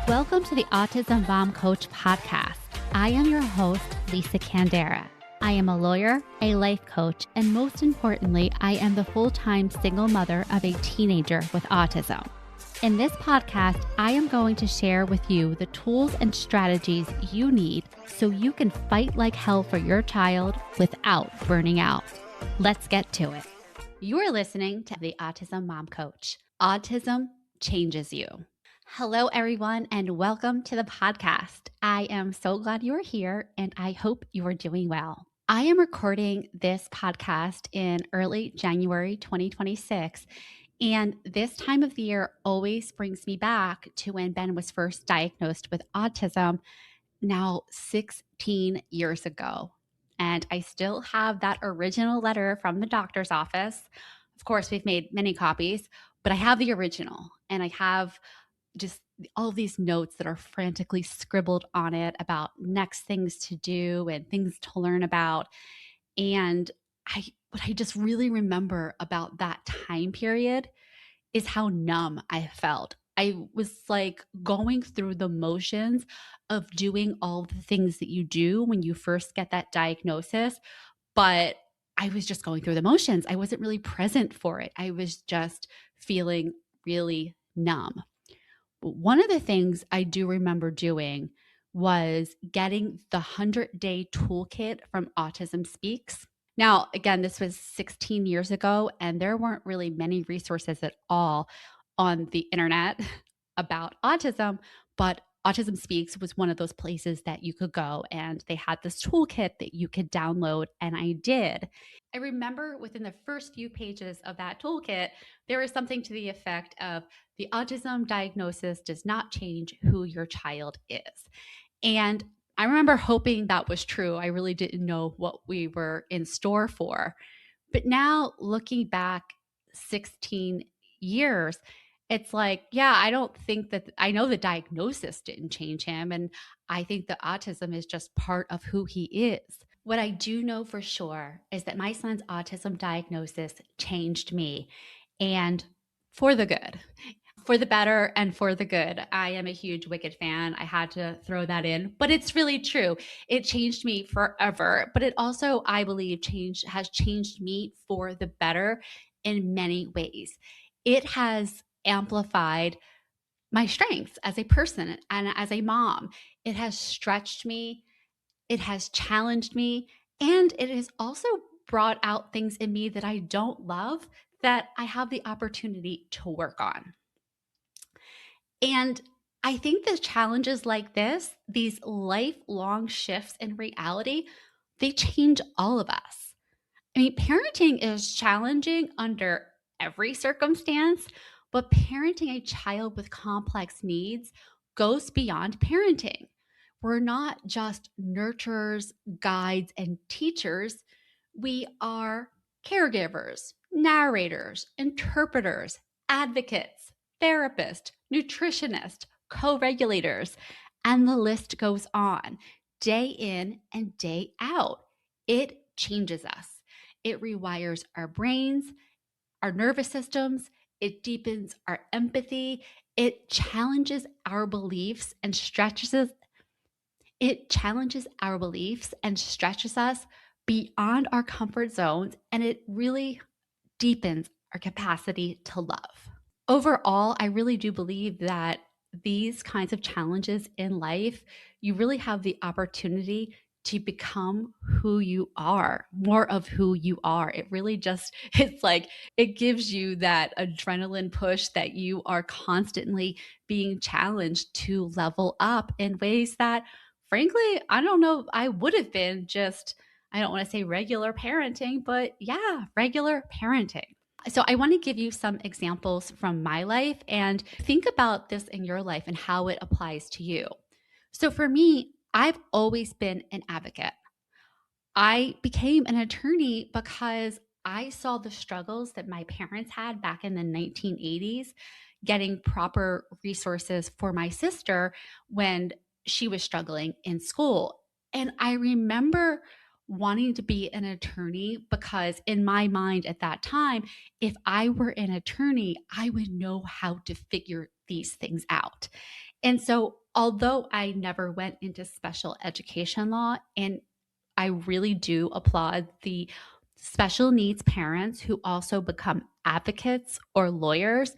Welcome to the Autism Mom Coach podcast. I am your host, Lisa Candera. I am a lawyer, a life coach, and most importantly, I am the full-time single mother of a teenager with autism. In this podcast, I am going to share with you the tools and strategies you need so you can fight like hell for your child without burning out. Let's get to it. You are listening to the Autism Mom Coach. Autism changes you. Hello, everyone, and welcome to the podcast. I am so glad you are here, and I hope you are doing well. I am recording this podcast in early January 2026, and this time of the year always brings me back to when Ben was first diagnosed with autism, now 16 years ago. And I still have that original letter from the doctor's office. Of course, we've made many copies, but I have the original, and I have just all these notes that are frantically scribbled on it about next things to do and things to learn about. And what I just really remember about that time period is how numb I felt. I was like going through the motions of doing all the things that you do when you first get that diagnosis, but I was just going through the motions. I wasn't really present for it. I was just feeling really numb. But one of the things I do remember doing was getting the 100-day toolkit from Autism Speaks. Now, again, this was 16 years ago, and there weren't really many resources at all on the internet about autism, but Autism Speaks was one of those places that you could go, and they had this toolkit that you could download, and I did. I remember within the first few pages of that toolkit, there was something to the effect of the autism diagnosis does not change who your child is. And I remember hoping that was true. I really didn't know what we were in store for. But now looking back 16 years, it's like, yeah, I don't think that I know the diagnosis didn't change him. And I think the autism is just part of who he is. What I do know for sure is that my son's autism diagnosis changed me, and for the good, for the better and for the good. I am a huge Wicked fan. I had to throw that in, but it's really true. It changed me forever, but it also, I believe, has changed me for the better in many ways. It has amplified my strengths as a person and as a mom. It has stretched me. It has challenged me, and it has also brought out things in me that I don't love that I have the opportunity to work on. And I think the challenges like this, these lifelong shifts in reality, they change all of us. I mean, parenting is challenging under every circumstance, but parenting a child with complex needs goes beyond parenting. We're not just nurturers, guides, and teachers. We are caregivers, narrators, interpreters, advocates, therapists, nutritionists, co-regulators, and the list goes on. Day in and day out, it changes us. It rewires our brains, our nervous systems. It deepens our empathy. It challenges our beliefs and stretches us. It challenges our beliefs and stretches us beyond our comfort zones, and it really deepens our capacity to love. Overall, I really do believe that these kinds of challenges in life, you really have the opportunity to become who you are, more of who you are. It really just, it's like, it gives you that adrenaline push that you are constantly being challenged to level up in ways that, frankly, I don't know, I would have been just, I don't want to say regular parenting, but yeah, regular parenting. So I want to give you some examples from my life and think about this in your life and how it applies to you. So for me, I've always been an advocate. I became an attorney because I saw the struggles that my parents had back in the 1980s, getting proper resources for my sister when she was struggling in school. And I remember wanting to be an attorney because in my mind at that time, if I were an attorney, I would know how to figure these things out. And so, although I never went into special education law, and I really do applaud the special needs parents who also become advocates or lawyers,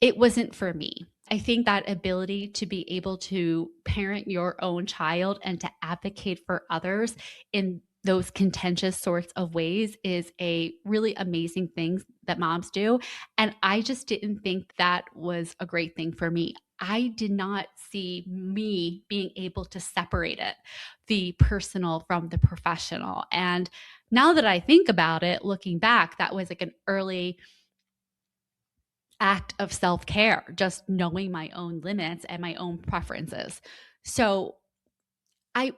it wasn't for me. I think that ability to be able to parent your own child and to advocate for others in those contentious sorts of ways is a really amazing thing that moms do. And I just didn't think that was a great thing for me. I did not see me being able to separate it, the personal from the professional. And now that I think about it, looking back, that was like an early act of self-care, just knowing my own limits and my own preferences. So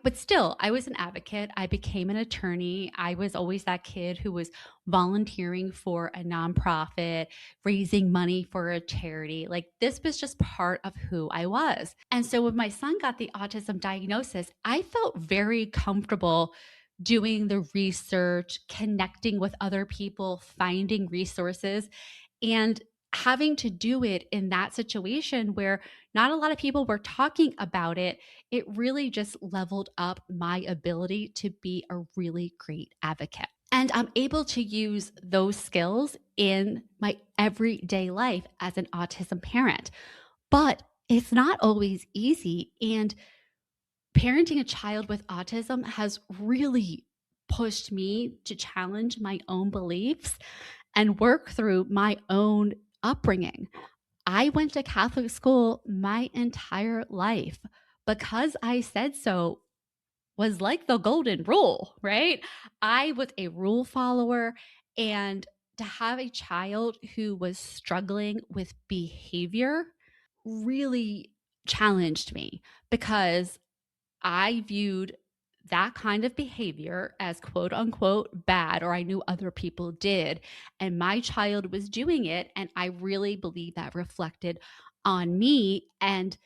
but still, I was an advocate. I became an attorney. I was always that kid who was volunteering for a nonprofit, raising money for a charity. Like this was just part of who I was. And so when my son got the autism diagnosis, I felt very comfortable doing the research, connecting with other people, finding resources, and having to do it in that situation where not a lot of people were talking about it. It really just leveled up my ability to be a really great advocate. And I'm able to use those skills in my everyday life as an autism parent. But it's not always easy. And parenting a child with autism has really pushed me to challenge my own beliefs and work through my own upbringing. I went to Catholic school my entire life because I said so was like the golden rule, right? I was a rule follower, and to have a child who was struggling with behavior really challenged me because I viewed that kind of behavior as quote unquote bad, or I knew other people did. And my child was doing it. And I really believe that reflected on me. And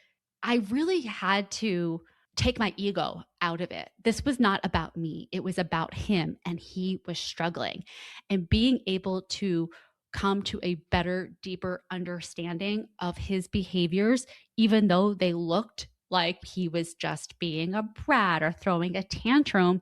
I really had to take my ego out of it. This was not about me, it was about him. And he was struggling. And being able to come to a better, deeper understanding of his behaviors, even though they looked like he was just being a brat or throwing a tantrum,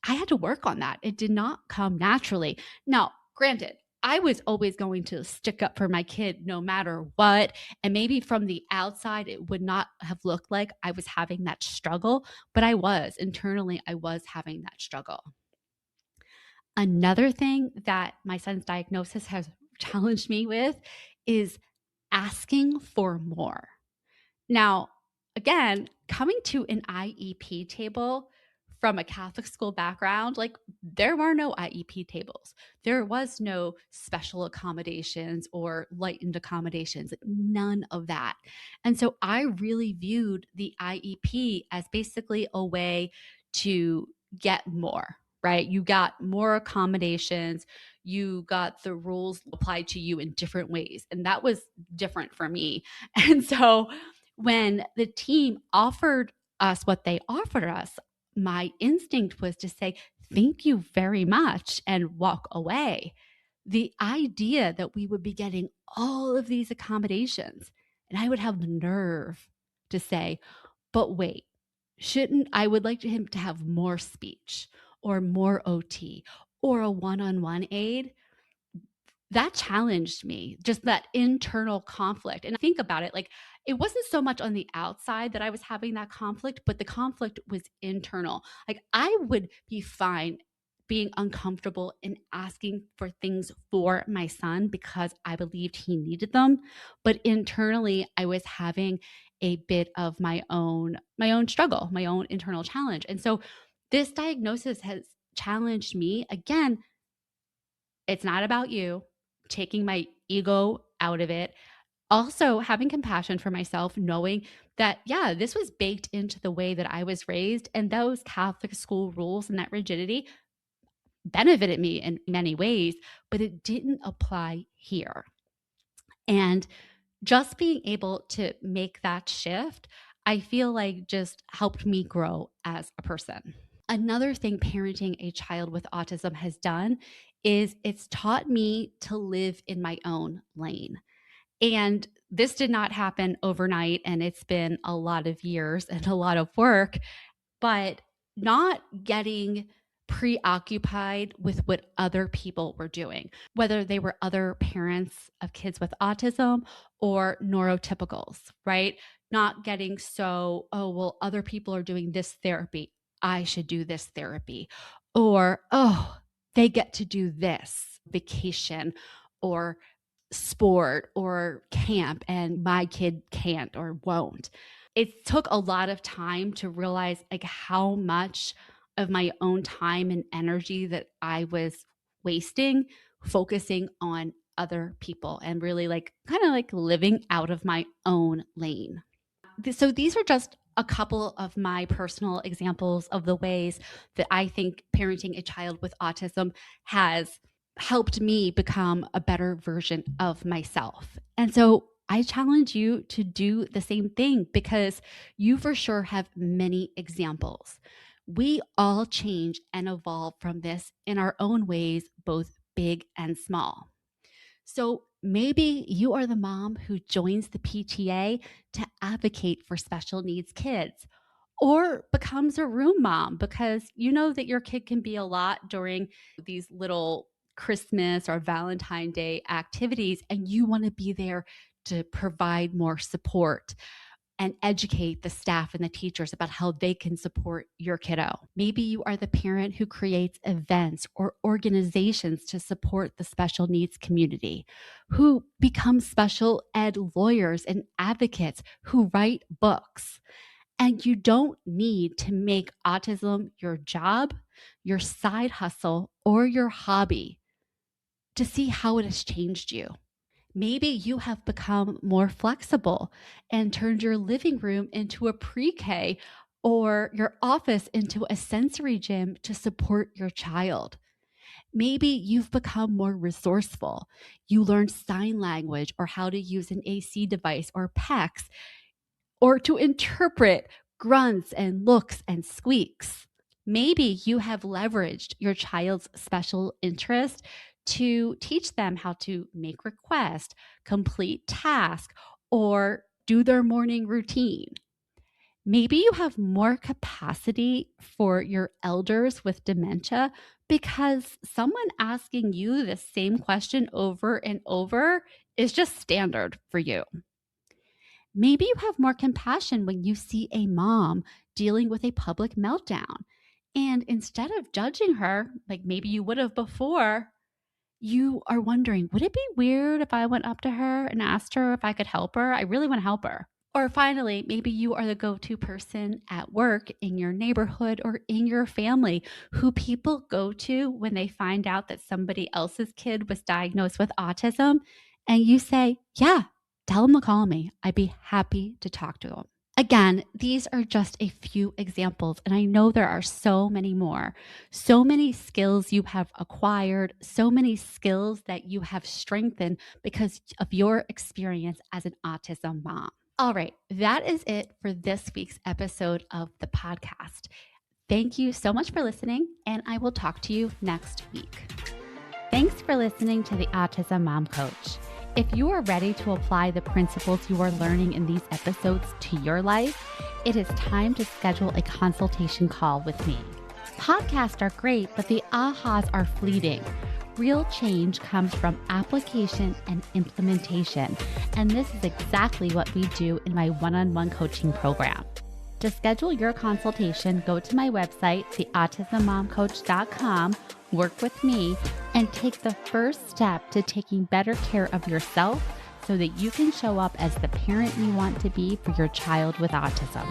I had to work on that. It did not come naturally. Now, granted, I was always going to stick up for my kid no matter what. And maybe from the outside, it would not have looked like I was having that struggle, but I was. Internally, I was having that struggle. Another thing that my son's diagnosis has challenged me with is asking for more. Now, again, coming to an IEP table from a Catholic school background, like there were no IEP tables. There was no special accommodations or lightened accommodations, none of that. And so I really viewed the IEP as basically a way to get more, right? You got more accommodations, you got the rules applied to you in different ways. And that was different for me. And so when the team offered us what they offered us, my instinct was to say, thank you very much, and walk away. The idea that we would be getting all of these accommodations, and I would have the nerve to say, but wait, shouldn't I would like him to have more speech or more OT or a one on one aid? That challenged me, just that internal conflict. And I think about it, like it wasn't so much on the outside that I was having that conflict, but the conflict was internal. Like I would be fine being uncomfortable and asking for things for my son because I believed he needed them, but internally I was having a bit of my own struggle, my own internal challenge. And so this diagnosis has challenged me again. It's not about you, taking my ego out of it. Also, having compassion for myself, knowing that, yeah, this was baked into the way that I was raised, and those Catholic school rules and that rigidity benefited me in many ways, but it didn't apply here. And just being able to make that shift, I feel like just helped me grow as a person. Another thing parenting a child with autism has done is it's taught me to live in my own lane. And this did not happen overnight, and it's been a lot of years and a lot of work, but not getting preoccupied with what other people were doing, whether they were other parents of kids with autism or neurotypicals, right? Not getting so, oh, well, other people are doing this therapy. I should do this therapy. Or, oh, they get to do this vacation or sport or camp, and my kid can't or won't. It took a lot of time to realize like how much of my own time and energy that I was wasting focusing on other people and really like kind of like living out of my own lane. So these are just a couple of my personal examples of the ways that I think parenting a child with autism has helped me become a better version of myself. And so I challenge you to do the same thing because you for sure have many examples. We all change and evolve from this in our own ways, both big and small. So maybe you are the mom who joins the PTA to advocate for special needs kids, or becomes a room mom because you know that your kid can be a lot during these little Christmas or Valentine Day activities, and you want to be there to provide more support and educate the staff and the teachers about how they can support your kiddo. Maybe you are the parent who creates events or organizations to support the special needs community, who become special ed lawyers and advocates who write books. And you don't need to make autism your job, your side hustle, or your hobby to see how it has changed you. Maybe you have become more flexible and turned your living room into a pre-K or your office into a sensory gym to support your child. Maybe you've become more resourceful. You learned sign language or how to use an AC device or PECS or to interpret grunts and looks and squeaks. Maybe you have leveraged your child's special interest to teach them how to make requests, complete tasks, or do their morning routine. Maybe you have more capacity for your elders with dementia because someone asking you the same question over and over is just standard for you. Maybe you have more compassion when you see a mom dealing with a public meltdown. And instead of judging her, like maybe you would have before, you are wondering, would it be weird if I went up to her and asked her if I could help her? I really want to help her. Or finally, maybe you are the go-to person at work, in your neighborhood, or in your family who people go to when they find out that somebody else's kid was diagnosed with autism. And you say, yeah, tell them to call me. I'd be happy to talk to them. Again, these are just a few examples, and I know there are so many more. So many skills you have acquired, so many skills that you have strengthened because of your experience as an autism mom. All right, that is it for this week's episode of the podcast. Thank you so much for listening, and I will talk to you next week. Thanks for listening to the Autism Mom Coach. If you are ready to apply the principles you are learning in these episodes to your life, it is time to schedule a consultation call with me. Podcasts are great, but the ahas are fleeting. Real change comes from application and implementation, and this is exactly what we do in my one-on-one coaching program. To schedule your consultation, go to my website, theautismmomcoach.com, work with me, and take the first step to taking better care of yourself so that you can show up as the parent you want to be for your child with autism.